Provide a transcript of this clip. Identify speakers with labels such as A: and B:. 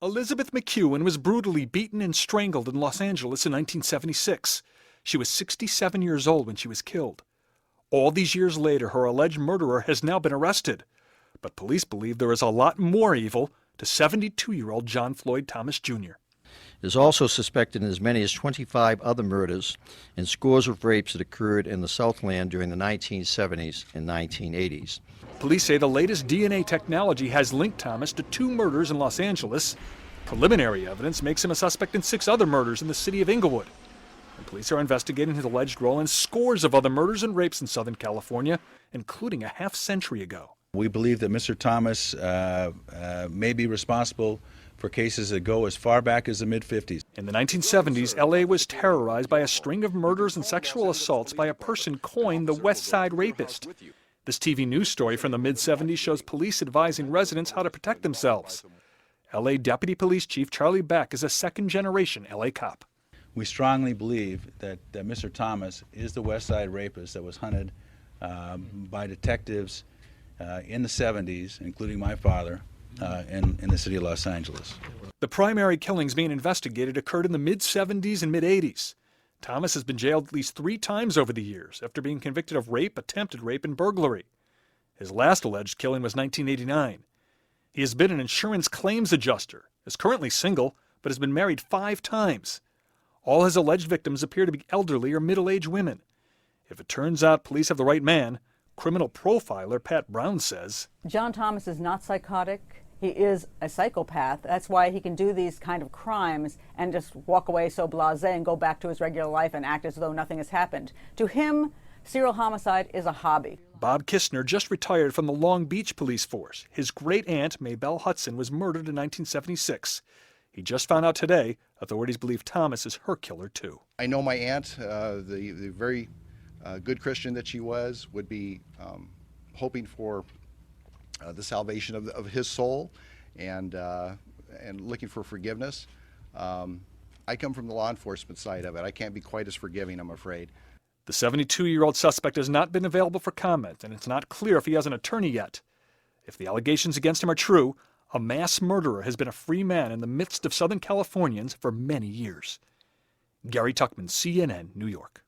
A: Elizabeth McEwen was brutally beaten and strangled in Los Angeles in 1976. She was 67 years old when she was killed. All these years later, her alleged murderer has now been arrested. But police believe there is a lot more evil to 72-year-old John Floyd Thomas Jr.
B: Is also suspected in as many as 25 other murders and scores of rapes that occurred in the Southland during the 1970s and 1980s.
A: Police say the latest DNA technology has linked Thomas to 2 murders in Los Angeles. Preliminary evidence makes him a suspect in 6 other murders in the city of Inglewood. And police are investigating his alleged role in scores of other murders and rapes in Southern California, including a half-century ago.
C: We believe that Mr. Thomas may be responsible for cases that go as far back as the mid-50s.
A: In the 1970s, L.A. was terrorized by a string of murders and sexual assaults by a person coined the West Side Rapist. This TV news story from the mid-70s shows police advising residents how to protect themselves. L.A. Deputy Police Chief Charlie Beck is a second-generation L.A. cop.
C: We strongly believe that Mr. Thomas is the West Side Rapist that was hunted by detectives in the 70s, including my father, in the city of Los Angeles.
A: The primary killings being investigated occurred in the mid-70s and mid-80s. Thomas has been jailed at least 3 times over the years after being convicted of rape, attempted rape, and burglary. His last alleged killing was 1989. He has been an insurance claims adjuster, is currently single, but has been married 5 times. All his alleged victims appear to be elderly or middle-aged women. If it turns out police have the right man, criminal profiler Pat Brown says,
D: John Thomas is not psychotic. He is a psychopath. That's why he can do these kind of crimes and just walk away so blasé and go back to his regular life and act as though nothing has happened. To him, serial homicide is a hobby.
A: Bob Kistner just retired from the Long Beach police force. His great-aunt, Maybelle Hudson, was murdered in 1976. He just found out today authorities believe Thomas is her killer, too.
E: I know my aunt, the very good Christian that she was, would be hoping for the salvation of his soul and looking for forgiveness. I come from the law enforcement side of it. I can't be quite as forgiving, I'm afraid.
A: The 72-year-old suspect has not been available for comment, and it's not clear if he has an attorney yet. If the allegations against him are true, a mass murderer has been a free man in the midst of Southern Californians for many years. Gary Tuckman, CNN, New York.